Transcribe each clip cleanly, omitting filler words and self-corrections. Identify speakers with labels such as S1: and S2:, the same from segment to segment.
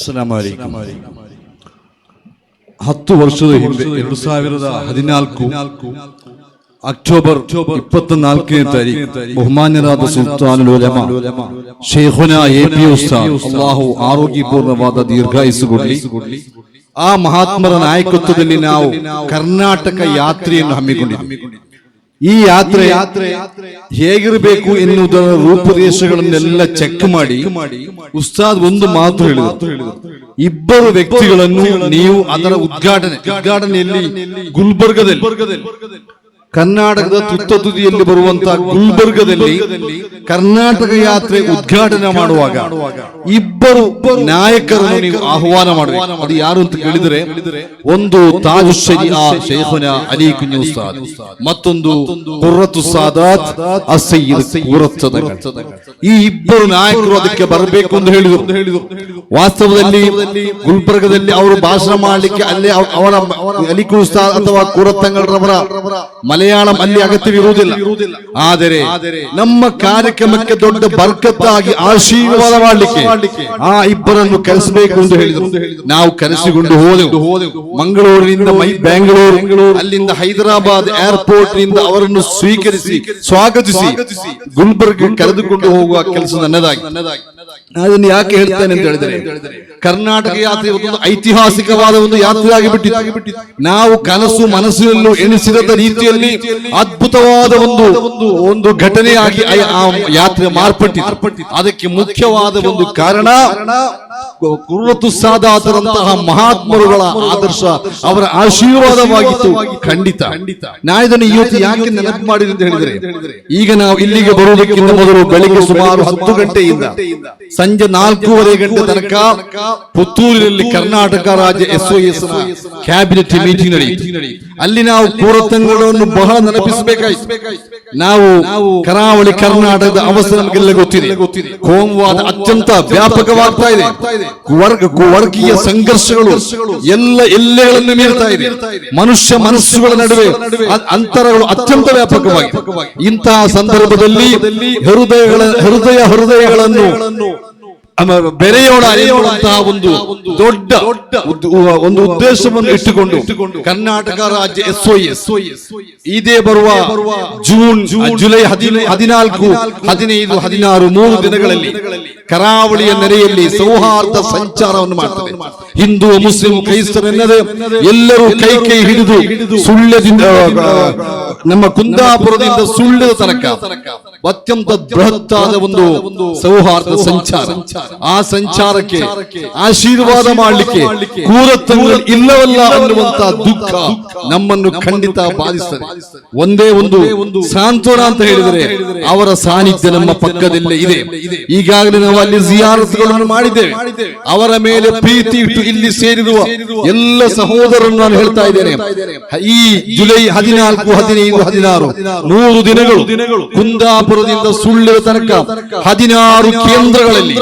S1: ಅಸ್ಸಲಾಮು ಅಲೈಕುಂ. 10 ವರ್ಷದ ಹಿಂದೆ 2014 ಅಕ್ಟೋಬರ್ 24ನೇ ತಾರೀಕು ಬಹುಮಾನ್ಯರಾದ ಸುಲ್ತಾನುಲ್ ಉಲಮಾ ಶೇಖುನಾ ಎಪಿ ಉಸ್ತಾದ್ ಅಲ್ಲಾಹು ಆರೋಗ್ಯಪೂರ್ಣವಾದ ದೀರ್ಘಾಯುಸ್ಸು ಕೊಡಲಿ. ಆ ಮಹಾತ್ಮರ ನಾಯಕತ್ವದಲ್ಲಿ ನಾವು ಕರ್ನಾಟಕ ಯಾತ್ರೆಯನ್ನು ಹಮ್ಮಿಕೊಂಡಿದ್ದೇವೆ. ಈ ಯಾತ್ರೆ ಹೇಗಿರಬೇಕು ಎನ್ನುವುದರ ರೂಪುರೇಷೆಗಳನ್ನೆಲ್ಲ ಚೆಕ್ ಮಾಡಿ ಉಸ್ತಾದ್ ಒಂದು ಮಾತು ಹೇಳಿದರು. ಇಬ್ಬರು ವ್ಯಕ್ತಿಗಳನ್ನು ನೀವು ಅದರ ಉದ್ಘಾಟನೆಯಲ್ಲಿ ಗುಲ್ಬರ್ಗದಲ್ಲಿ ಕರ್ನಾಟಕದ ತುತ್ತ ತುದಿಯಲ್ಲಿ ಬರುವಂತಹ ಗುಲ್ಬರ್ಗದಲ್ಲಿ ಕರ್ನಾಟಕ ಯಾತ್ರೆ ಉದ್ಘಾಟನೆ ಮಾಡುವಾಗ ಇಬ್ಬರು ನಾಯಕರನ್ನು ನೀವು ಆಹ್ವಾನ ಮಾಡಬೇಕು. ಅದು ಯಾರು ಅಂತ ಕೇಳಿದರೆ, ಒಂದು ತಾಜು ಶರೀಆ ಶೇಖುನಾ ಅಲಿ ಕುಂಜಿ ಉಸ್ತಾದ್, ಮತ್ತೊಂದು ಕುರ್ರತು ಸಾದಾತ್ ಅಸ್ಸಯ್ಯಿದ್ ಕುರ್ರತ್ ಸದಗರ್. ಈ ಇಬ್ಬರು ನಾಯಕರು ಅದಕ್ಕೆ ಬರಬೇಕು ಎಂದು ಹೇಳಿದರು. ವಾಸ್ತವದಲ್ಲಿ ಗುಲ್ಬರ್ಗದಲ್ಲಿ ಅವರು ಭಾಷಣ ಮಾಡಲಿಕ್ಕೆ ಅಲ್ಲೇ ಅವರ ಅಲಿ ಕುಂಜಿ ಉಸ್ತಾದ್ ಅಥವಾ ಕುರ್ರತ್ತಂಗಳರವರ ಮಲಯಾಳಂ ಅಲ್ಲಿ ಅಗತ್ಯವಿರುವುದಿಲ್ಲ. ಆದರೆ ನಮ್ಮ ಕಾರ್ಯಕ್ರಮಕ್ಕೆ ದೊಡ್ಡ ಬರ್ಕತ್ತಾಗಿ ಆಶೀರ್ವಾದ ಮಾಡಲಿಕ್ಕೆ ಆ ಇಬ್ಬರನ್ನು ಕರೆಸಬೇಕು ಎಂದು ಹೇಳಿದರು. ನಾವು ಕರೆಸಿಕೊಂಡು ಹೋದೆವು. ಮಂಗಳೂರಿನಿಂದ ಬೆಂಗಳೂರು, ಅಲ್ಲಿಂದ ಹೈದರಾಬಾದ್ ಏರ್ಪೋರ್ಟ್ ನಿಂದ ಅವರನ್ನು ಸ್ವೀಕರಿಸಿ ಸ್ವಾಗತಿಸಿ ಗುಲ್ಬರ್ಗ ಕರೆದುಕೊಂಡು ಹೋಗುವ ಕೆಲಸ ನನ್ನದಾಗಿ. ಅದನ್ನು ಯಾಕೆ ಹೇಳ್ತೇನೆ ಅಂತ ಹೇಳಿದರೆ, ಕರ್ನಾಟಕ ಯಾತ್ರೆ ಒಂದು ಐತಿಹಾಸಿಕವಾದ ಒಂದು ಯಾತ್ರೆ ಆಗಿಬಿಟ್ಟಿತ್ತು. ನಾವು ಕನಸು ಮನಸ್ಸಿನಲ್ಲೂ ಎಣಿಸಿರದ ರೀತಿಯಲ್ಲಿ ಅದ್ಭುತವಾದ ಒಂದು ಘಟನೆಯಾಗಿ ಆ ಯಾತ್ರೆ ಮಾರ್ಪಟ್ಟಿತ್ತು. ಅದಕ್ಕೆ ಮುಖ್ಯವಾದ ಒಂದು ಕಾರಣ ಕುರ್ರತು ಸಾದಾತರಂತಹ ಮಹಾತ್ಮರುಗಳ ಆದರ್ಶ, ಅವರ ಆಶೀರ್ವಾದವಾಗಿತ್ತು. ಖಂಡಿತ ನಾ ಇದನ್ನು ಇವತ್ತು ಯಾಕೆ ನೆನಪು ಮಾಡಿದೆ ಅಂತ ಹೇಳಿದರೆ, ಈಗ ನಾವು ಇಲ್ಲಿಗೆ ಬರುವುದಕ್ಕಿಂತ ಮೊದಲು ಬೆಳಿಗ್ಗೆ ಸುಮಾರು 10 ಗಂಟೆಯಿಂದ ಸಂಜೆ 4:30 ಗಂಟೆ ತನಕ ಪುತ್ತೂರಿನಲ್ಲಿ ಕರ್ನಾಟಕ ರಾಜ್ಯ SOS ಕ್ಯಾಬಿನೆಟ್ ಮೀಟಿಂಗ್ ನಡೆಯಿತು. ಅಲ್ಲಿ ನಾವು ಕುರ್ರತ್ತಂಗಳನ್ನು ಬಹಳ ನೆನಪಿಸಬೇಕಾಯಿತು. ನಾವು ಕರಾವಳಿ ಕರ್ನಾಟಕದ ಅವಸ್ಥೆ ನಮಗೆಲ್ಲ ಗೊತ್ತಿದೆ. ಕೋಮುವಾದ ಅತ್ಯಂತ ವ್ಯಾಪಕವಾಗ್ತಾ ಇದೆ. ವರ್ಗೀಯ ಸಂಘರ್ಷಗಳು ಎಲ್ಲ ಎಲ್ಲೆಗಳನ್ನು ಮೀರ್ತಾ ಇದೆ. ಮನುಷ್ಯ ಮನಸ್ಸುಗಳ ನಡುವೆ ಅಂತರಗಳು ಅತ್ಯಂತ ವ್ಯಾಪಕವಾಗಿದೆ. ಇಂತಹ ಸಂದರ್ಭದಲ್ಲಿ ಹೃದಯಗಳನ್ನು ಬೆರೆಯೋಣ ಎನ್ನುವಂತಹ ಒಂದು ದೊಡ್ಡ ಒಂದು ಉದ್ದೇಶವನ್ನು ಇಟ್ಟುಕೊಂಡು ಕರ್ನಾಟಕ ರಾಜ್ಯ SOS ಇದೇ ಬರುವ ಜುಲೈ 14, 15, 16 3 ದಿನಗಳಲ್ಲಿ ಕರಾವಳಿಯ ನೆರೆಯಲ್ಲಿ ಸೌಹಾರ್ದ ಸಂಚಾರವನ್ನು ಮಾಡ್ತದೆ. ಹಿಂದೂ ಮುಸ್ಲಿಂ ಕ್ರೈಸ್ತರೆನ್ನದೆ ಎಲ್ಲರೂ ಕೈ ಹಿಡಿದು ಸುಳ್ಯದಿಂದ ನಮ್ಮ ಕುಂದಾಪುರದಿಂದ ಸುಳ್ಯದ ತನಕ ಅತ್ಯಂತ ಬೃಹತ್ತಾದ ಒಂದು ಸೌಹಾರ್ದ ಸಂಚಾರ. ಆ ಸಂಚಾರಕ್ಕೆ ಆಶೀರ್ವಾದ ಮಾಡಲಿಕ್ಕೆ ಕುರ್ರತ್ತಂಗಳು ಇಲ್ಲವಲ್ಲ ಅನ್ನುವಂತಹ ದುಃಖ ನಮ್ಮನ್ನು ಖಂಡಿತ ಬಾಧಿಸುತ್ತದೆ. ಒಂದೇ ಒಂದು ಸಾಂತ್ವನ ಅಂತ ಹೇಳಿದರೆ ಅವರ ಸಾನ್ನಿಧ್ಯ ನಮ್ಮ ಪಕ್ಕದಲ್ಲೇ ಇದೆ. ಈಗಾಗಲೇ ನಾವು ಅಲ್ಲಿ ಜಿಯಾರತ್ಗಳನ್ನು ಮಾಡಿದ್ದೇವೆ. ಅವರ ಮೇಲೆ ಪ್ರೀತಿ ಇಟ್ಟು ಇಲ್ಲಿ ಸೇರಿರುವ ಎಲ್ಲ ಸಹೋದರರನ್ನು ನಾನು ಹೇಳ್ತಾ ಇದ್ದೇನೆ, ಈ ಜುಲೈ 14, 15, 16 3 ದಿನಗಳು ಕುಂದಾಪುರದಿಂದ ಸುಳ್ಯದ ತನಕ 16 ಕೇಂದ್ರಗಳಲ್ಲಿ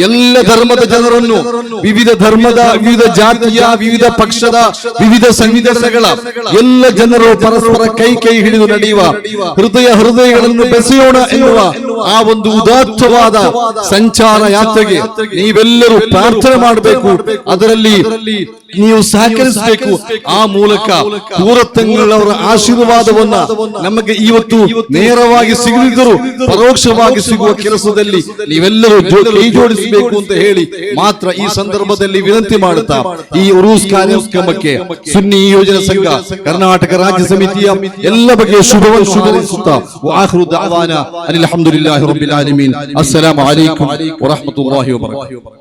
S1: ಎಲ್ಲ ಧರ್ಮದ ಜನರನ್ನು, ವಿವಿಧ ಧರ್ಮದ, ವಿವಿಧ ಜಾತಿಯ, ವಿವಿಧ ಪಕ್ಷದ, ವಿವಿಧ ಸಂವಿಧಾನಗಳ ಎಲ್ಲ ಜನರು ಪರಸ್ಪರ ಕೈ ಹಿಡಿದು ನಡೆಯುವ ಹೃದಯಗಳನ್ನು ಬೆಸೆಯೋಣ ಎನ್ನುವ ಆ ಒಂದು ಉದಾತ್ತವಾದ ಸಂಚಾರ ಯಾತ್ರೆಗೆ ನೀವೆಲ್ಲರೂ ಪ್ರಾರ್ಥನೆ ಮಾಡಬೇಕು. ಅದರಲ್ಲಿ ನೀವು ಸಹಕರಿಸಬೇಕು. ಆ ಮೂಲಕ ಕುರ್ರತ್ತಂಗಳವರ ಆಶೀರ್ವಾದವನ್ನ ನಮಗೆ ಇವತ್ತು ನೇರವಾಗಿ ಸಿಗದಿದ್ದರೂ ಪರೋಕ್ಷವಾಗಿ ಸಿಗುವ ಕೆಲಸದಲ್ಲಿ ನೀವೆಲ್ಲರೂ ಕೈ ಜೋಡಿಸಬೇಕು ಅಂತ ಹೇಳಿ ಮಾತ್ರ ಈ ಸಂದರ್ಭದಲ್ಲಿ ವಿನಂತಿ ಮಾಡುತ್ತಾ, ಈ ಉರೂಸ್ ಕಾರ್ಯಕ್ರಮಕ್ಕೆ ಸುನ್ನಿ ಯೋಜನಾ ಸಂಘ ಕರ್ನಾಟಕ ರಾಜ್ಯ ಸಮಿತಿಯ ಎಲ್ಲ ಬಗೆಯ ಶುಭವನ್ನು ಶುಭರಿಸುತ್ತಾ ಆಖಿರು ದಅವಾನಾ ಅಲ್ಹಮ್ದುಲಿಲ್ಲಾಹಿ ರಬ್ಬಿಲ್ ಆಲಮೀನ್. ಅಸ್ಸಲಾಮು ಅಲೈಕುಂ ವರಹ್ಮತುಲ್ಲಾಹಿ ವಬರಕಾತುಹು.